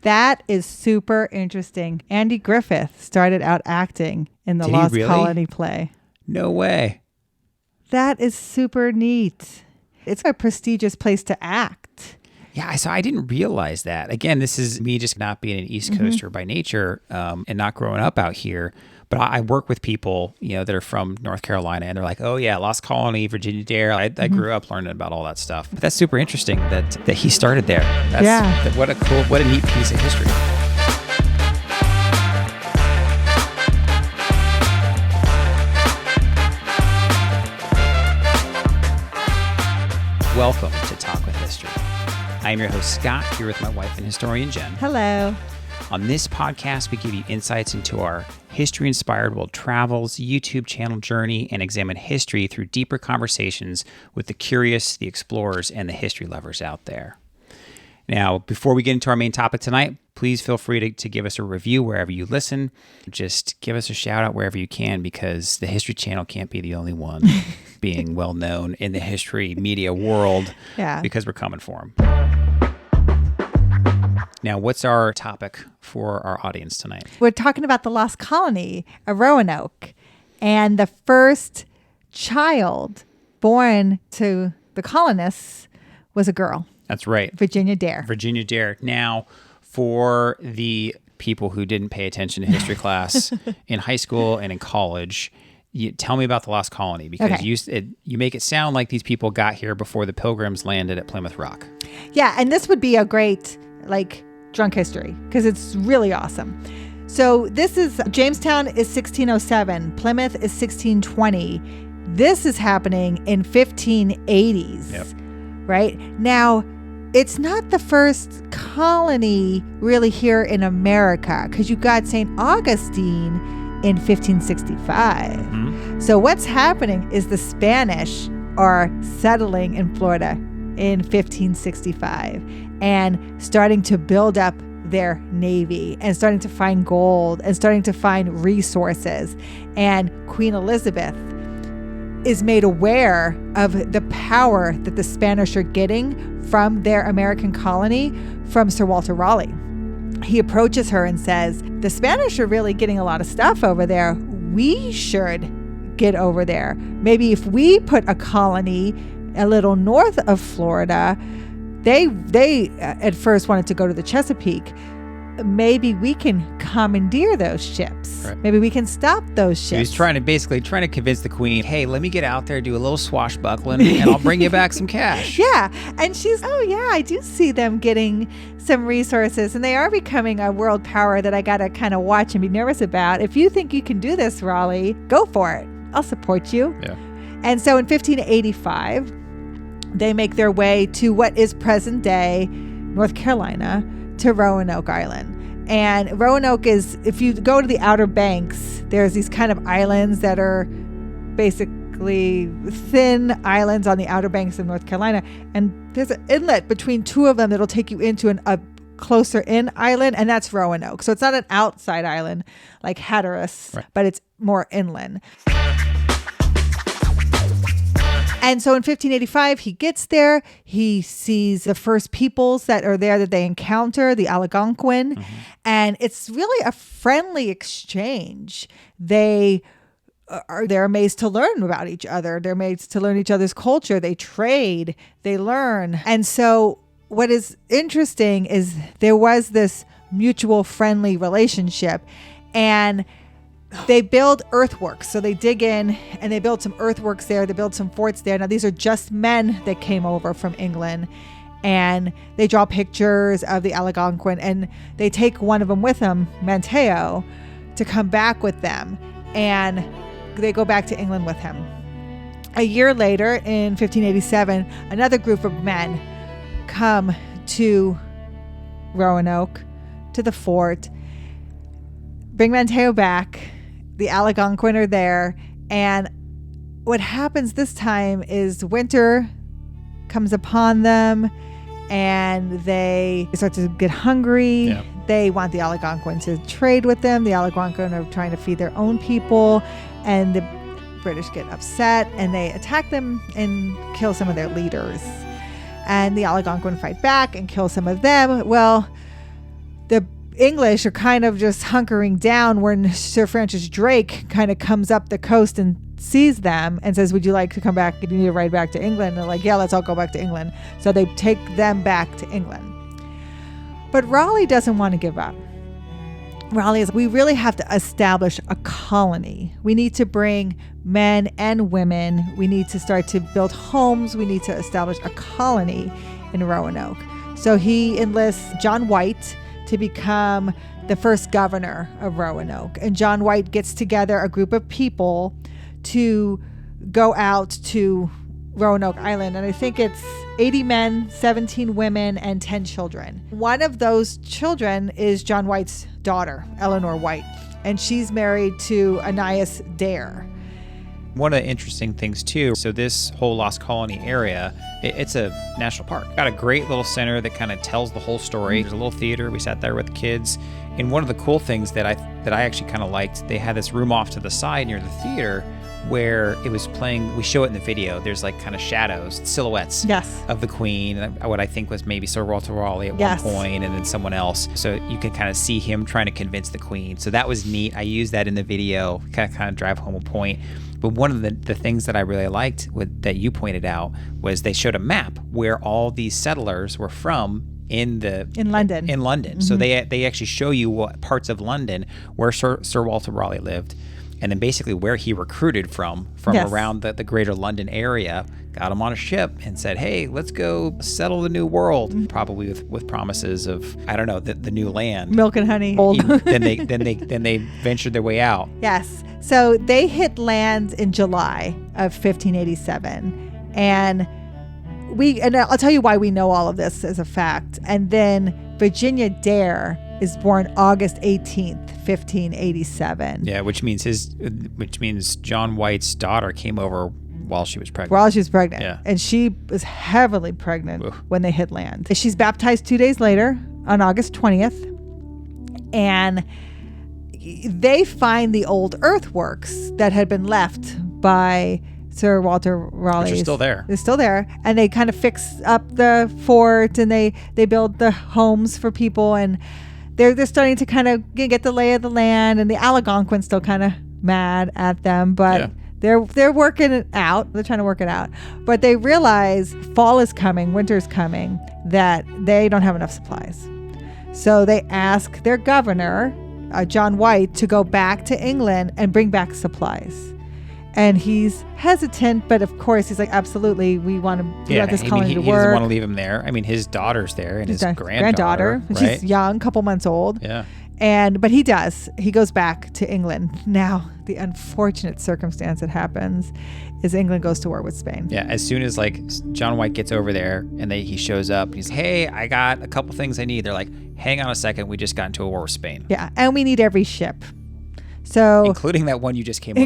That is super interesting. Andy Griffith started out acting in the Lost Colony play. No way. That is super neat. It's a prestigious place to act. Yeah, so I didn't realize that. Again, this is me just not being an East Coaster by nature and not growing up out here. But I work with people, that are from North Carolina, and they're like, "Oh yeah, Lost Colony, Virginia Dare." I grew up learning about all that stuff. But that's super interesting that he started there. What a neat piece of history. Welcome to Talk with History. I am your host, Scott, here with my wife and historian, Jen. Hello. On this podcast, we give you insights into our history-inspired world travels, YouTube channel journey, and examine history through deeper conversations with the curious, the explorers, and the history lovers out there. Now, before we get into our main topic tonight, please feel free to give us a review wherever you listen. Just give us a shout out wherever you can, because the History Channel can't be the only one being well known in the history media world, because we're coming for them. Now, what's our topic for our audience tonight? We're talking about the Lost Colony of Roanoke, and the first child born to the colonists was a girl. That's right. Virginia Dare. Virginia Dare. Now, for the people who didn't pay attention to history class in high school and in college, tell me about the Lost Colony, because you make it sound like these people got here before the Pilgrims landed at Plymouth Rock. Yeah, and this would be a great, drunk history, because it's really awesome. So this is, Jamestown is 1607. Plymouth is 1620. This is happening in 1580s. Yep. Right? Now, it's not the first colony really here in America, because you got St. Augustine in 1565. Mm-hmm. So what's happening is the Spanish are settling in Florida in 1565 and starting to build up their navy and starting to find gold and starting to find resources. And Queen Elizabeth is made aware of the power that the Spanish are getting from their American colony from Sir Walter Raleigh. He approaches her and says, the Spanish are really getting a lot of stuff over there. We should get over there. Maybe if we put a colony a little north of Florida, they at first wanted to go to the Chesapeake. Maybe we can commandeer those ships. Right. Maybe we can stop those ships. He was trying to convince the queen, hey, let me get out there, do a little swashbuckling, and I'll bring you back some cash. Yeah. And she's, I do see them getting some resources, and they are becoming a world power that I got to kind of watch and be nervous about. If you think you can do this, Raleigh, go for it. I'll support you. Yeah. And so in 1585, they make their way to what is present day North Carolina, to Roanoke Island. And Roanoke is, if you go to the Outer Banks, there's these kind of islands that are basically thin islands on the Outer Banks of North Carolina. And there's an inlet between two of them that'll take you into a closer in island, and that's Roanoke. So it's not an outside island like Hatteras, right, but it's more inland. And so in 1585, he gets there. He sees the first peoples that are there that they encounter, the Algonquin. Mm-hmm. And it's really a friendly exchange. They're amazed to learn about each other. They're amazed to learn each other's culture. They trade, they learn. And so what is interesting is there was this mutual friendly relationship. And they build earthworks. So they dig in and they build some earthworks there. They build some forts there. Now, these are just men that came over from England, and they draw pictures of the Algonquin, and they take one of them with them, Manteo, to come back with them. And they go back to England with him. A year later, in 1587, another group of men come to Roanoke, to the fort, bring Manteo back. The Algonquin are there, and what happens this time is winter comes upon them, and they start to get hungry. Yeah. They want the Algonquin to trade with them. The Algonquin are trying to feed their own people, and the British get upset, and they attack them and kill some of their leaders. And the Algonquin fight back and kill some of them. Well, the English are kind of just hunkering down when Sir Francis Drake kind of comes up the coast and sees them and says, would you like to come back? You need to ride back to England. And they're like, yeah, let's all go back to England. So they take them back to England. But Raleigh doesn't want to give up. Raleigh is, we really have to establish a colony. We need to bring men and women. We need to start to build homes. We need to establish a colony in Roanoke. So he enlists John White to become the first governor of Roanoke. And John White gets together a group of people to go out to Roanoke Island. And I think it's 80 men, 17 women, and 10 children. One of those children is John White's daughter, Eleanor White, and she's married to Aeneas Dare. One of the interesting things too, so this whole Lost Colony area, it's a national park. Got a great little center that kind of tells the whole story. There's a little theater. We sat there with the kids. And one of the cool things that I actually kind of liked, they had this room off to the side near the theater where it was playing, we show it in the video, there's like kind of shadows, silhouettes of the Queen, what I think was maybe Sir Walter Raleigh at one point, and then someone else. So you can kind of see him trying to convince the Queen. So that was neat. I used that in the video, kind of drive home a point. But one of the things that I really liked that you pointed out was they showed a map where all these settlers were from in London. Mm-hmm. So they actually show you what parts of London where Sir Walter Raleigh lived, and then basically where he recruited from around the greater London area, got him on a ship and said, hey, let's go settle the new world, probably with promises of, I don't know, the new land. Milk and honey. Then they ventured their way out. Yes. So they hit land in July of 1587. And I'll tell you why we know all of this as a fact. And then Virginia Dare is born August 18th, 1587. Yeah, which means John White's daughter came over while she was pregnant. Yeah. And she was heavily pregnant when they hit land. She's baptized 2 days later on August 20th. And they find the old earthworks that had been left by Sir Walter Raleigh. Which are still there. They're still there. And they kind of fix up the fort, and they build the homes for people, and they're starting to kind of get the lay of the land, and the Algonquins still kind of mad at them, but they're working it out. They're trying to work it out. But they realize fall is coming, winter's coming, that they don't have enough supplies. So they ask their governor, John White, to go back to England and bring back supplies. And he's hesitant, but of course he's like, absolutely, we want this colony to work. He doesn't want to leave him there. I mean, his daughter's there, and his granddaughter, right? She's young, couple months old. Yeah. But he does. He goes back to England. Now, the unfortunate circumstance that happens is England goes to war with Spain. Yeah, as soon as John White gets over there and he shows up, he's, hey, I got a couple things I need. They're like, hang on a second, we just got into a war with Spain. Yeah, and we need every ship. So, including that one you just came back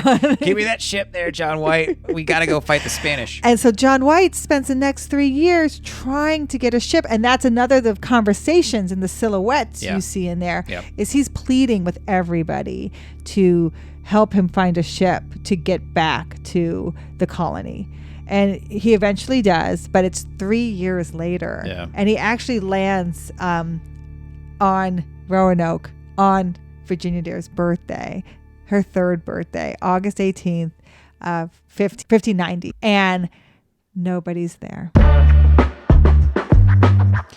on. Give me that ship there, John White. We got to go fight the Spanish. And so John White spends the next 3 years trying to get a ship. And that's another of the conversations in the silhouettes you see in there, is he's pleading with everybody to help him find a ship to get back to the colony. And he eventually does, but it's 3 years later. Yeah. And he actually lands on Roanoke on Virginia Dare's birthday, her third birthday, August 18th, 1590. And nobody's there.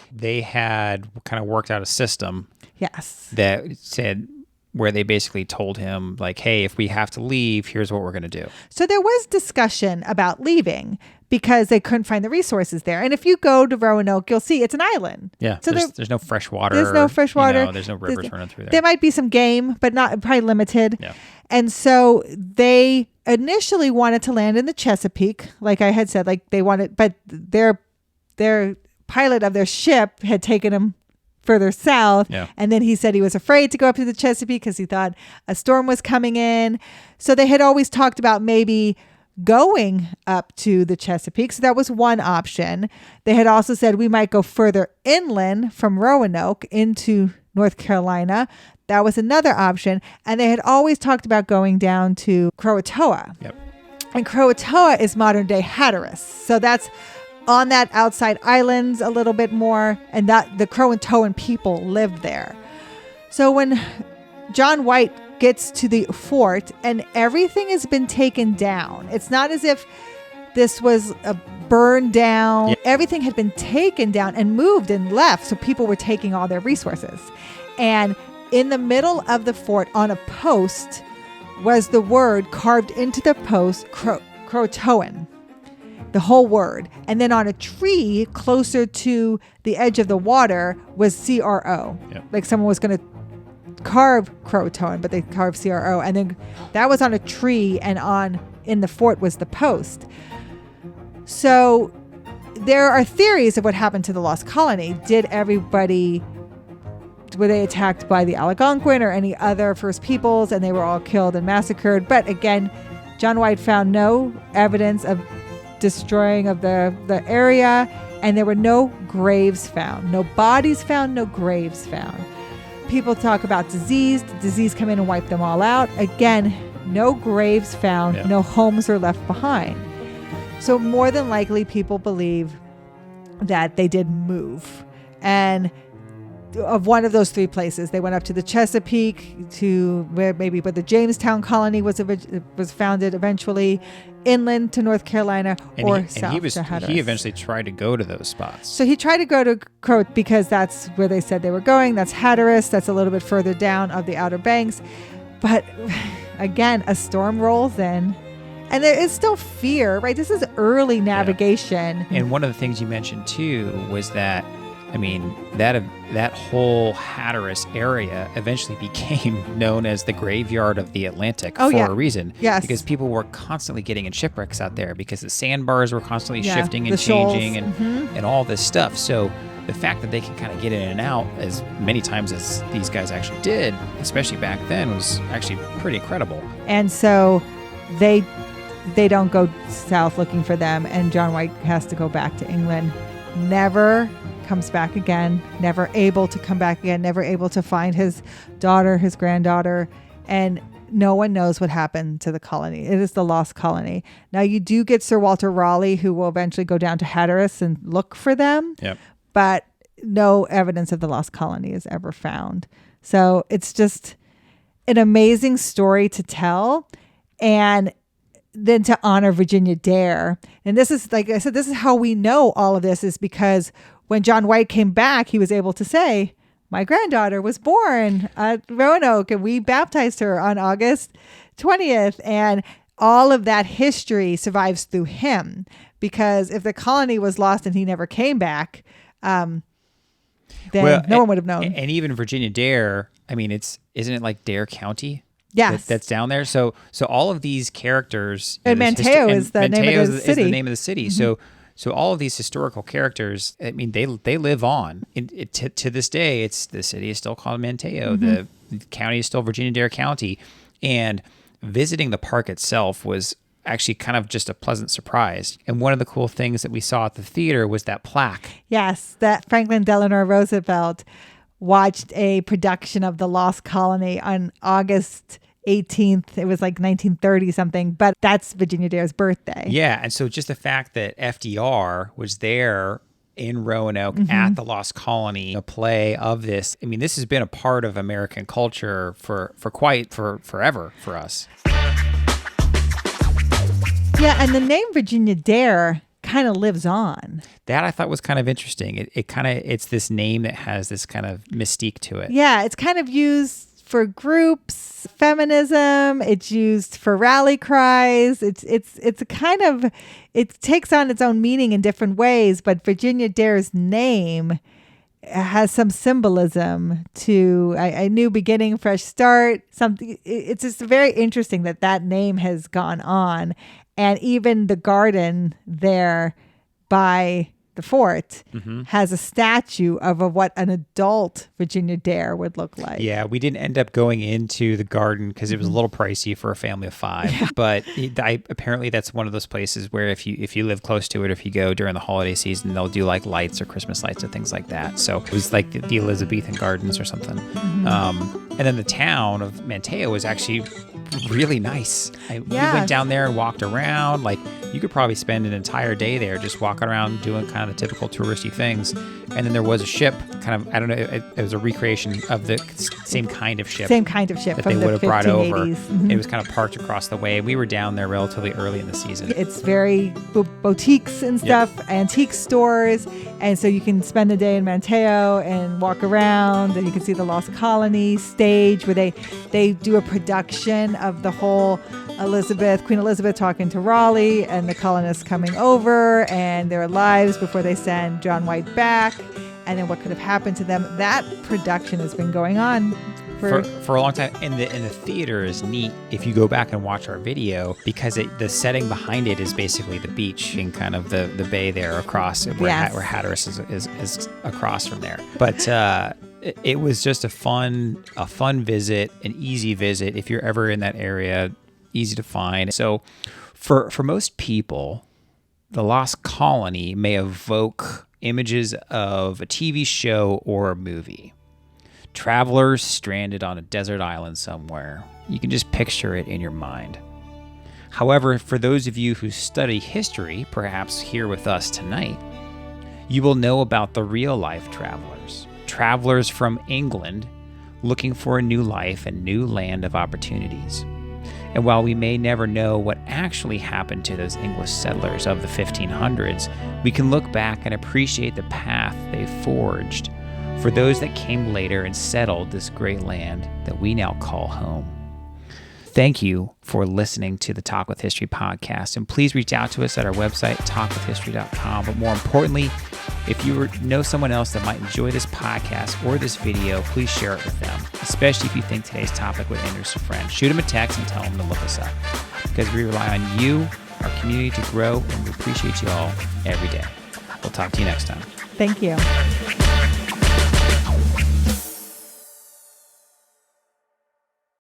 They had kind of worked out a system. Yes. That said, where they basically told him, like, hey, if we have to leave, here's what we're going to do. So there was discussion about leaving because they couldn't find the resources there. And if you go to Roanoke, you'll see it's an island. Yeah, so there's no fresh water. There's no fresh water. There's no rivers running through there. There might be some game, but probably limited. Yeah. And so they initially wanted to land in the Chesapeake, like I had said, but their pilot of their ship had taken them further south. Yeah. And then he said he was afraid to go up to the Chesapeake because he thought a storm was coming in. So they had always talked about maybe going up to the Chesapeake. So that was one option. They had also said we might go further inland from Roanoke into North Carolina. That was another option. And they had always talked about going down to Croatoan. Yep. And Croatoan is modern day Hatteras. So that's on that outside islands a little bit more, and that the Croatoan people lived there. So when John White gets to the fort and everything has been taken down, it's not as if this was a burned down. Yeah. Everything had been taken down and moved and left. So people were taking all their resources. And in the middle of the fort on a post was the word carved into the post, Croatoan, the whole word. And then on a tree closer to the edge of the water was CRO. Yep. Like someone was going to carve Croatoan, but they carved CRO. And then that was on a tree, and in the fort was the post. So there are theories of what happened to the lost colony. Were they attacked by the Algonquin or any other First Peoples, and they were all killed and massacred? But again, John White found no evidence of destroying of the area, and there were no graves found. No bodies found, no graves found. People talk about disease. The disease come in and wipe them all out. Again, no graves found, Yeah. no homes are left behind. So more than likely, people believe that they did move. And of one of those three places, they went up to the Chesapeake, to where the Jamestown colony was founded eventually, inland to North Carolina, south to Hatteras. He eventually tried to go to those spots. So he tried to go to Croat because that's where they said they were going. That's Hatteras. That's a little bit further down of the Outer Banks. But again, a storm rolls in. And there is still fear, right? This is early navigation. Yeah. And one of the things you mentioned too was that, I mean, that whole Hatteras area eventually became known as the graveyard of the Atlantic for a reason. Yes. Because people were constantly getting in shipwrecks out there because the sandbars were constantly shifting and the changing shoals. and all this stuff. So the fact that they can kind of get in and out as many times as these guys actually did, especially back then, was actually pretty incredible. And so they don't go south looking for them, and John White has to go back to England. Never comes back again, never able to come back again, never able to find his daughter, his granddaughter, and no one knows what happened to the colony. It is the lost colony. Now, you do get Sir Walter Raleigh, who will eventually go down to Hatteras and look for them, but no evidence of the lost colony is ever found. So it's just an amazing story to tell, and then to honor Virginia Dare. And this is, like I said, this is how we know all of this, is because when John White came back, he was able to say, my granddaughter was born at Roanoke and we baptized her on August 20th. And all of that history survives through him, because if the colony was lost and he never came back, then no one would have known. And even Virginia Dare, I mean, isn't it like Dare County? Yes. That's down there. So all of these characters, and Manteo is the name of the city. Is the name of the city. Mm-hmm. So all of these historical characters, I mean, they live on. To this day, the city is still called Manteo. Mm-hmm. The county is still Virginia Dare County, and visiting the park itself was actually kind of just a pleasant surprise. And one of the cool things that we saw at the theater was that plaque. Yes, that Franklin Delano Roosevelt watched a production of The Lost Colony on August 18th. It was like 1930 something, but that's Virginia Dare's birthday. Yeah, and so just the fact that FDR was there in Roanoke at the Lost Colony, a play of this. I mean, this has been a part of American culture for forever for us. Yeah, and the name Virginia Dare kind of lives on. That I thought was kind of interesting. It's this name that has this kind of mystique to it. Yeah, it's kind of used for groups, feminism. It's used for rally cries. It's a kind of, it takes on its own meaning in different ways. But Virginia Dare's name has some symbolism to a new beginning, fresh start. Something. It's just very interesting that name has gone on, and even the garden there by the fort has a statue of what an adult Virginia Dare would look like. Yeah, we didn't end up going into the garden because it was a little pricey for a family of 5. Yeah. But apparently that's one of those places where if you live close to it, if you go during the holiday season, they'll do like lights or Christmas lights and things like that. So it was like the Elizabethan Gardens or something. And then the town of Manteo was actually really nice. We went down there and walked around. Like, you could probably spend an entire day there just walking around doing kind of the typical touristy things. And then there was a ship, kind of, I don't know, it was a recreation of the same kind of ship. Same kind of ship that from they would have brought over. Mm-hmm. It was kind of parked across the way. We were down there relatively early in the season. It's very boutiques and stuff, antique stores. And so you can spend the day in Manteo and walk around, and you can see the Lost Colony stage where they do a production of the whole Queen Elizabeth talking to Raleigh and the colonists coming over and their lives before they send John White back, and then what could have happened to them. That production has been going on for a long time. And the theater is neat if you go back and watch our video, because the setting behind it is basically the beach and kind of the bay there across where Hatteras is across from there. But it was just a fun visit, an easy visit if you're ever in that area. Easy to find. So for most people, the Lost Colony may evoke images of a TV show or a movie. Travelers stranded on a desert island somewhere. You can just picture it in your mind. However, for those of you who study history, perhaps here with us tonight, you will know about the real-life travelers. Travelers from England looking for a new life and new land of opportunities. And while we may never know what actually happened to those English settlers of the 1500s, we can look back and appreciate the path they forged for those that came later and settled this great land that we now call home. Thank you for listening to the Talk with History podcast, and please reach out to us at our website, talkwithhistory.com. But more importantly, if you know someone else that might enjoy this podcast or this video, please share it with them, especially if you think today's topic would interest a friend. Shoot them a text and tell them to look us up, because we rely on you, our community, to grow, and we appreciate you all every day. We'll talk to you next time. Thank you.